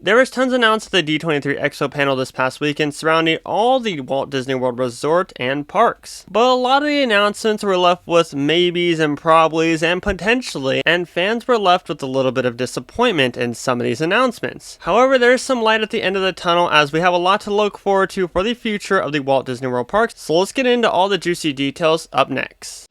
There was tons announced at the D23 Expo panel this past weekend surrounding all the Walt Disney World Resort and parks. But a lot of the announcements were left with maybes and probablys and potentially, and fans were left with a little bit of disappointment in some of these announcements. However, there's some light at the end of the tunnel as we have a lot to look forward to for the future of the Walt Disney World parks, so let's get into all the juicy details up next.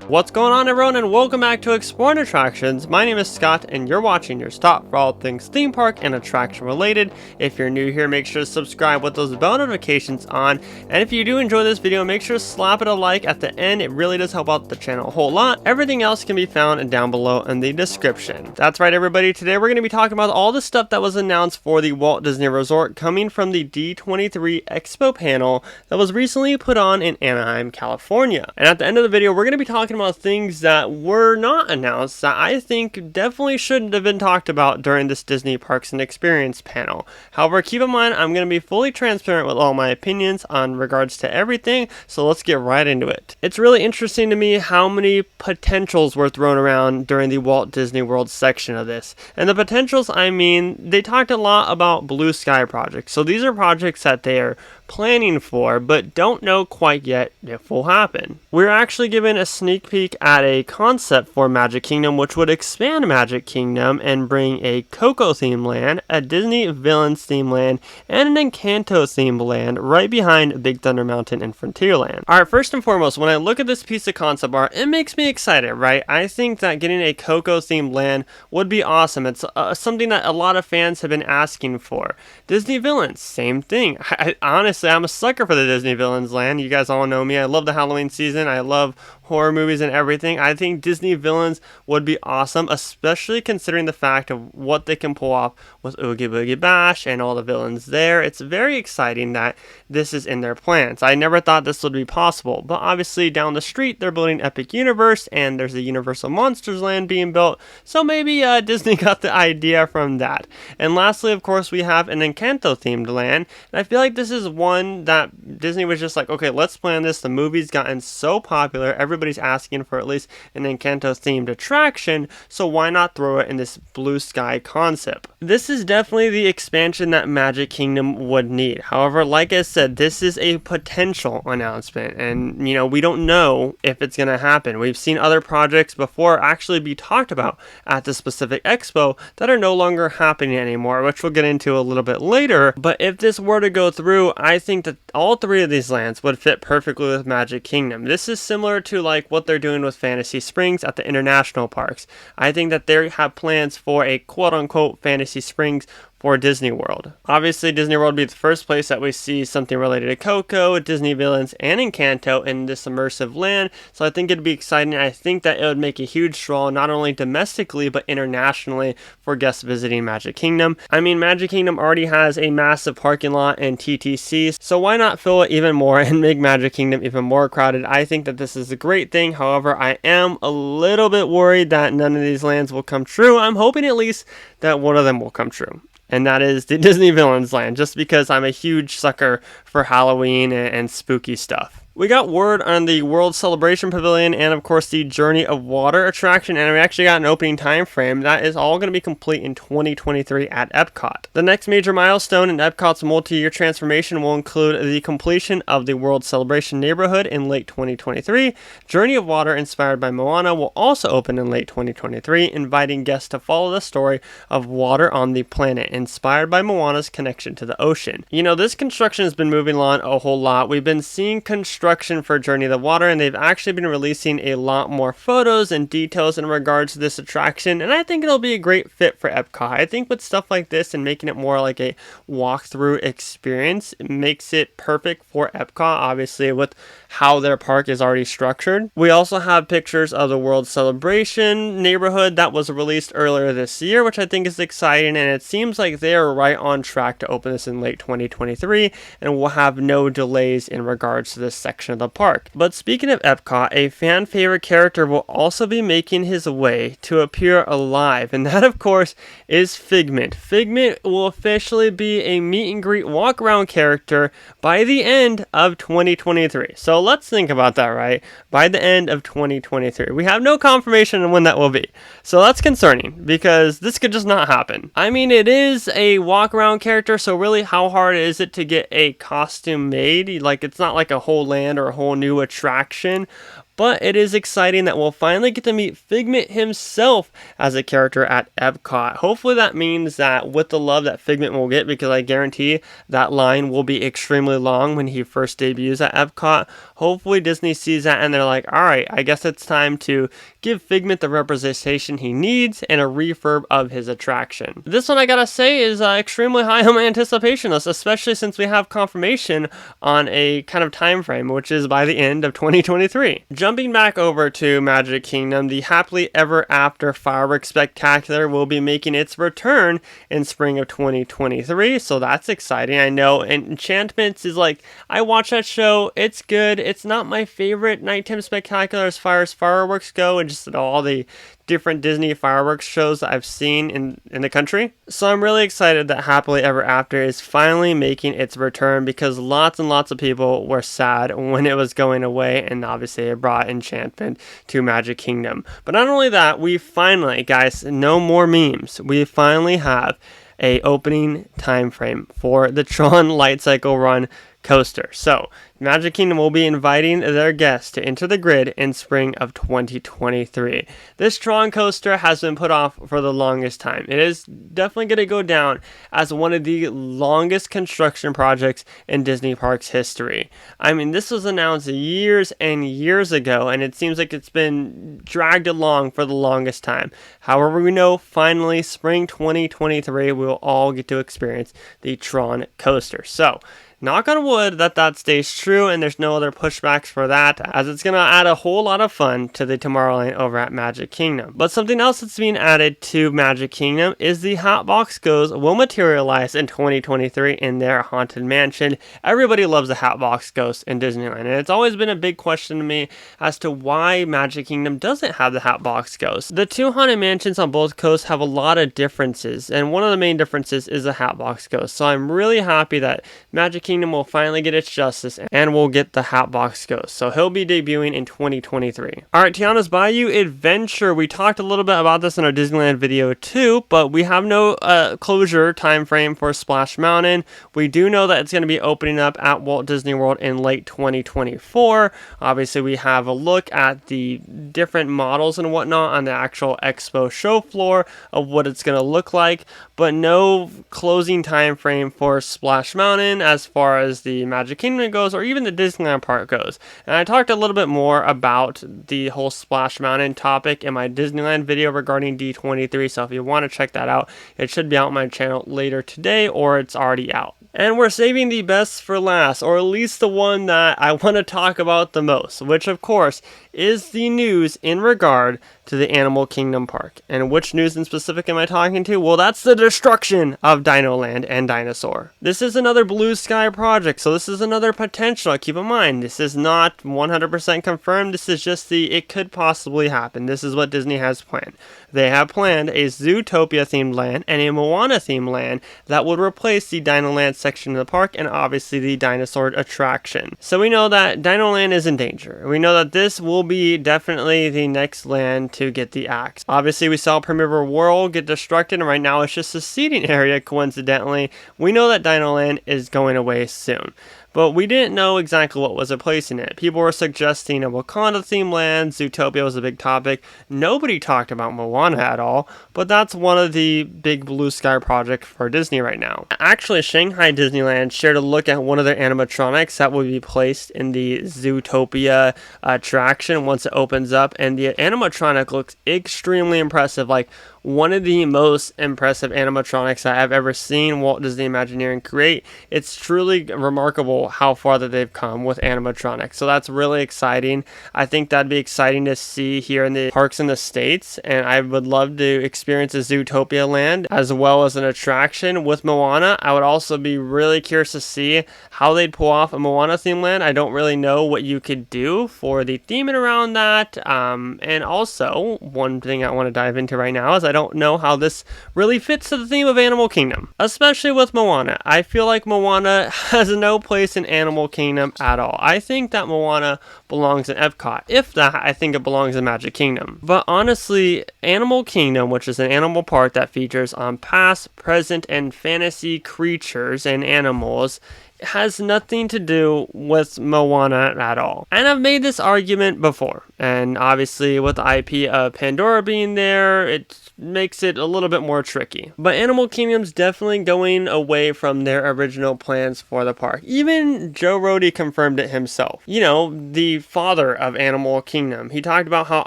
What's going on, everyone, and welcome back to Exploring Attractions. My name is Scott and you're watching your stop for all things theme park and attraction related. If you're new here, make sure to subscribe with those bell notifications on, and if you do enjoy this video, make sure to slap it a like at the end. It really does help out the channel a whole lot. Everything else can be found down below in the description. That's right, everybody. Today we're going to be talking about all the stuff that was announced for the Walt Disney Resort coming from the D23 Expo panel that was recently put on in Anaheim, California. And at the end of the video, we're going to be talking about things that were not announced that I think definitely shouldn't have been talked about during this Disney Parks and Experience panel. However, keep in mind, I'm going to be fully transparent with all my opinions on regards to everything, so let's get right into it. It's really interesting to me how many potentials were thrown around during the Walt Disney World section of this. And the potentials, I mean, they talked a lot about blue sky projects. So these are projects that they are planning for, but don't know quite yet if will happen. We're actually given a sneak peek at a concept for Magic Kingdom, which would expand Magic Kingdom and bring a Coco themed land, a Disney Villains themed land, and an Encanto themed land right behind Big Thunder Mountain and Frontierland. Alright, first and foremost, when I look at this piece of concept art, it makes me excited, right? I think that getting a Coco themed land would be awesome. It's something that a lot of fans have been asking for. Disney Villains, same thing. Honestly, I'm a sucker for the Disney Villains land. You guys all know me. I love the Halloween season. I love horror movies and everything. I think Disney Villains would be awesome, especially considering the fact of what they can pull off with Oogie Boogie Bash and all the villains there. It's very exciting that this is in their plans. I never thought this would be possible, but obviously down the street they're building Epic Universe and there's a Universal Monsters land being built, so maybe Disney got the idea from that. And lastly, of course, we have an Encanto themed land, and I feel like this is one that Disney was just like, okay, let's plan this. The movie's gotten so popular, everybody's asking for at least an Encanto themed attraction, so why not throw it in this blue sky concept? This is definitely the expansion that Magic Kingdom would need. However, like I said, this is a potential announcement, and you know, we don't know if it's going to happen. We've seen other projects before actually be talked about at the specific expo that are no longer happening anymore, which we'll get into a little bit later. But if this were to go through, I think that all three of these lands would fit perfectly with Magic Kingdom. This is similar to like what they're doing with Fantasy Springs at the international parks. I think that they have plans for a quote-unquote Fantasy Springs for Disney World. Obviously, Disney World would be the first place that we see something related to Coco, Disney Villains, and Encanto in this immersive land, so I think it'd be exciting. I think that it would make a huge draw, not only domestically, but internationally for guests visiting Magic Kingdom. I mean, Magic Kingdom already has a massive parking lot and TTC, so why not fill it even more and make Magic Kingdom even more crowded? I think that this is a great thing. However, I am a little bit worried that none of these lands will come true. I'm hoping at least that one of them will come true, and that is the Disney Villains land, just because I'm a huge sucker for Halloween and spooky stuff. We got word on the World Celebration Pavilion and of course the Journey of Water attraction, and we actually got an opening time frame. That is all going to be complete in 2023 at Epcot. The next major milestone in Epcot's multi-year transformation will include the completion of the World Celebration neighborhood in late 2023. Journey of Water, inspired by Moana, will also open in late 2023, inviting guests to follow the story of water on the planet, inspired by Moana's connection to the ocean. You know, this construction has been moving along a whole lot. We've been seeing construction for Journey of the Water, and they've actually been releasing a lot more photos and details in regards to this attraction, and I think it'll be a great fit for Epcot. I think with stuff like this and making it more like a walkthrough experience, it makes it perfect for Epcot, obviously with how their park is already structured. We also have pictures of the World Celebration neighborhood that was released earlier this year, which I think is exciting, and it seems like they are right on track to open this in late 2023, and we'll have no delays in regards to this section of the park. But speaking of Epcot, a fan favorite character will also be making his way to appear alive, and that of course is Figment. Figment will officially be a meet and greet walk around character by the end of 2023. So let's think about that, right? By the end of 2023. We have no confirmation on when that will be. So that's concerning because this could just not happen. I mean, it is a walk around character, so really how hard is it to get a costume made? Like, it's not like a whole land or a whole new attraction. But it is exciting that we'll finally get to meet Figment himself as a character at Epcot. Hopefully that means that with the love that Figment will get, because I guarantee that line will be extremely long when he first debuts at Epcot. Hopefully Disney sees that and they're like, alright, I guess it's time to give Figment the representation he needs and a refurb of his attraction. This one, I gotta say, is extremely high on my anticipation list, especially since we have confirmation on a kind of time frame, which is by the end of 2023. Jumping back over to Magic Kingdom, the Happily Ever After Fireworks Spectacular will be making its return in spring of 2023, so that's exciting. I know Enchantments is like, I watch that show, it's good. It's not my favorite nighttime spectacular as far as fireworks go, and just all the different Disney fireworks shows that I've seen in the country. So I'm really excited that Happily Ever After is finally making its return, because lots and lots of people were sad when it was going away, and obviously it brought enchantment to Magic Kingdom. But not only that, we finally, guys, no more memes. We finally have a opening time frame for the Tron Light Cycle Run coaster. So Magic Kingdom will be inviting their guests to enter the grid in spring of 2023. This Tron coaster has been put off for the longest time. It is definitely going to go down as one of the longest construction projects in Disney Parks history. I mean, this was announced years and years ago, and it seems like it's been dragged along for the longest time. However, we know finally spring 2023 we will all get to experience the Tron coaster. So knock on wood that stays true and there's no other pushbacks for that, as it's going to add a whole lot of fun to the Tomorrowland over at Magic Kingdom. But something else that's being added to Magic Kingdom is the Hatbox Ghost will materialize in 2023 in their Haunted Mansion. Everybody loves the Hatbox Ghost in Disneyland, and it's always been a big question to me as to why Magic Kingdom doesn't have the Hatbox Ghost. The two Haunted Mansions on both coasts have a lot of differences, and one of the main differences is the Hatbox Ghost. So I'm really happy that Magic Kingdom will finally get its justice and we'll get the Hatbox Ghost. So he'll be debuting in 2023. Alright, Tiana's Bayou Adventure. We talked a little bit about this in our Disneyland video too, but we have no closure time frame for Splash Mountain. We do know that it's going to be opening up at Walt Disney World in late 2024. Obviously, we have a look at the different models and whatnot on the actual expo show floor of what it's going to look like, but no closing time frame for Splash Mountain as far as the Magic Kingdom goes, or even the Disneyland park goes. And I talked a little bit more about the whole Splash Mountain topic in my Disneyland video regarding D23, so if you want to check that out, it should be out on my channel later today, or it's already out. And we're saving the best for last, or at least the one that I want to talk about the most, which of course is the news in regard to the Animal Kingdom Park. And which news in specific am I talking to? Well, that's the destruction of Dino Land and Dinosaur. This is another blue sky project, so this is another potential. Keep in mind, this is not 100% confirmed. This is just the it could possibly happen. This is what Disney has planned. They have planned a Zootopia themed land and a Moana themed land that would replace the Dino Land section of the park and obviously the dinosaur attraction. So we know that Dino Land is in danger. We know that this will be definitely the next land to get the axe. Obviously, we saw Primeval World get destructed, and right now it's just a seating area, coincidentally. We know that Dino Land is going away soon, but we didn't know exactly what was replacing it. People were suggesting a Wakanda themed land. Zootopia was a big topic. Nobody talked about Moana at all, but that's one of the big blue sky projects for Disney right now. Actually, Shanghai Disneyland shared a look at one of their animatronics that will be placed in the Zootopia attraction once it opens up, and the animatronic looks extremely impressive, like one of the most impressive animatronics that I've ever seen Walt Disney Imagineering create. It's truly remarkable how far that they've come with animatronics. So that's really exciting. I think that'd be exciting to see here in the parks in the States, and I would love to experience a Zootopia land as well as an attraction with Moana. I would also be really curious to see how they'd pull off a Moana theme land. I don't really know what you could do for the theming around that. And also, one thing I want to dive into right now is I don't know how this really fits to the theme of Animal Kingdom, especially with Moana. I feel like Moana has no place in Animal Kingdom at all. I think that Moana belongs in Epcot. If that, I think it belongs in Magic Kingdom. But honestly, Animal Kingdom, which is an animal park that features past, present, and fantasy creatures and animals, has nothing to do with Moana at all. And I've made this argument before, and obviously with the IP of Pandora being there, it makes it a little bit more tricky. But Animal Kingdom's definitely going away from their original plans for the park. Even Joe Rohde confirmed it himself. You know, the father of Animal Kingdom. He talked about how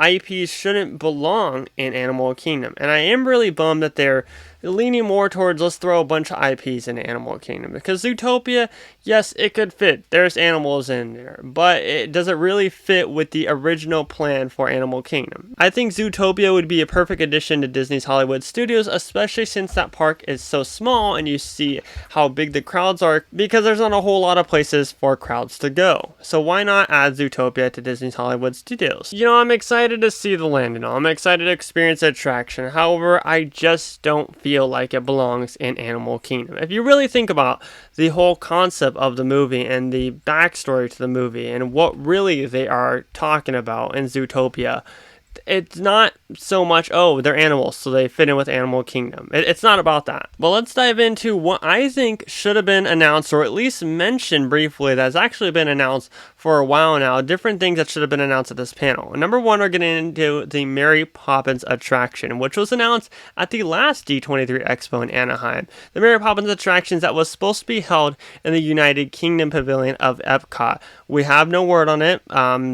IPs shouldn't belong in Animal Kingdom. And I am really bummed that they're leaning more towards let's throw a bunch of IPs in Animal Kingdom. Because Zootopia, yes, it could fit. There's animals in there. But does it really fit with the original plan for Animal Kingdom? I think Zootopia would be a perfect addition to Disney's Hollywood Studios, especially since that park is so small and you see how big the crowds are, because there's not a whole lot of places for crowds to go. So why not add Zootopia to Disney's Hollywood Studios? You know, I'm excited to see the land and all. I'm excited to experience the attraction. However, I just don't feel like it belongs in Animal Kingdom. If you really think about the whole concept of the movie and the backstory to the movie and what really they are talking about in Zootopia, it's not so much, oh, they're animals, so they fit in with Animal Kingdom. It's not about that. But let's dive into what I think should have been announced, or at least mentioned briefly, that's actually been announced for a while now. Different things that should have been announced at this panel. Number one, we're getting into the Mary Poppins attraction, which was announced at the last D23 Expo in Anaheim. The Mary Poppins attractions that was supposed to be held in the United Kingdom Pavilion of Epcot. We have no word on it.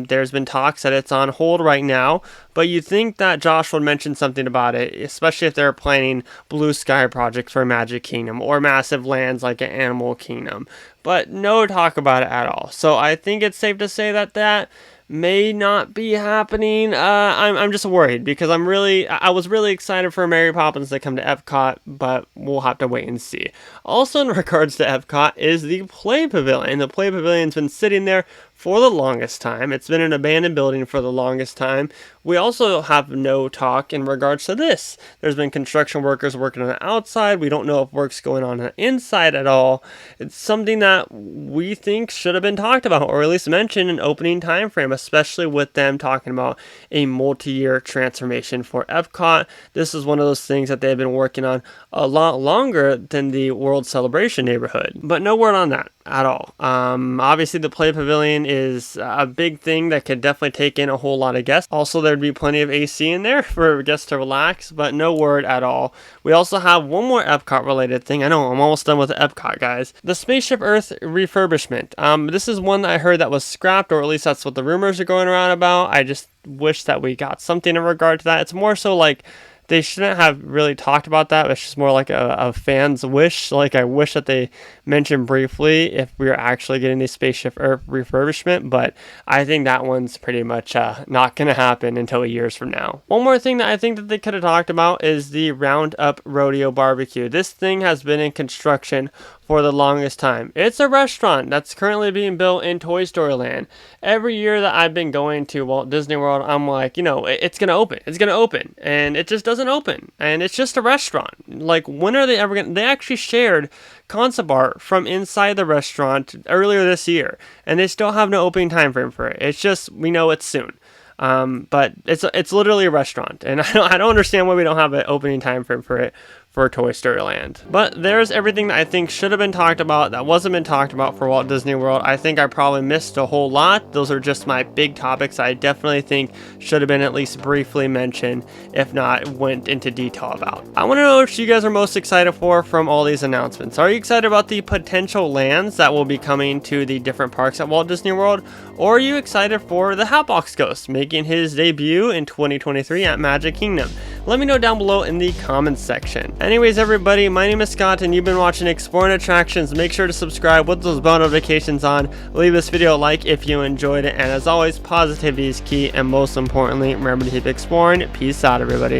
There's been talks that it's on hold right now, but you'd think that Josh would mention something about it, especially if they're planning blue sky projects for Magic Kingdom or massive lands like an Animal Kingdom. But no talk about it at all. So I think it's safe to say that that may not be happening. I'm just worried because I was really excited for Mary Poppins to come to Epcot, but we'll have to wait and see. Also in regards to Epcot is the Play Pavilion. The Play Pavilion's been sitting there for the longest time. It's been an abandoned building for the longest time. We also have no talk in regards to this. There's been construction workers working on the outside. We don't know if work's going on the inside at all. It's something that we think should have been talked about, or at least mentioned in opening time frame, especially with them talking about a multi-year transformation for Epcot. This is one of those things that they've been working on a lot longer than the World Celebration neighborhood. But no word on that at all. Obviously the Play Pavilion is a big thing that could definitely take in a whole lot of guests. Also, there'd be plenty of AC in there for guests to relax, but no word at all. We also have one more Epcot related thing. I know, I'm almost done with the Epcot, guys. The Spaceship Earth refurbishment. This is one that I heard that was scrapped, or at least that's what the rumors are going around about. I just wish that we got something in regard to that. It's more so like they shouldn't have really talked about that. It's just more like a fan's wish. Like, I wish that they mentioned briefly if we are actually getting the Spaceship Earth refurbishment, but I think that one's pretty much not going to happen until years from now. One more thing that I think that they could have talked about is the Roundup Rodeo Barbecue. This thing has been in construction for the longest time. It's a restaurant that's currently being built in Toy Story Land. Every year that I've been going to Walt Disney World, I'm like, you know, it's going to open. It's going to open. And it just doesn't open. And it's just a restaurant. Like, when are they ever going to... They actually shared concept art from inside the restaurant earlier this year. And they still have no opening time frame for it. It's just, we know it's soon. But it's literally a restaurant. And I don't understand why we don't have an opening time frame for it for Toy Story Land. But there's everything that I think should have been talked about that wasn't been talked about for Walt Disney World. I think I probably missed a whole lot. Those are just my big topics I definitely think should have been at least briefly mentioned, if not went into detail about. I want to know what you guys are most excited for from all these announcements. Are you excited about the potential lands that will be coming to the different parks at Walt Disney World? Or are you excited for the Hatbox Ghost making his debut in 2023 at Magic Kingdom? Let me know down below in the comments section. Anyways, everybody, my name is Scott and you've been watching Exploring Attractions. Make sure to subscribe with those bell notifications on. Leave this video a like if you enjoyed it. And as always, positivity is key. And most importantly, remember to keep exploring. Peace out, everybody.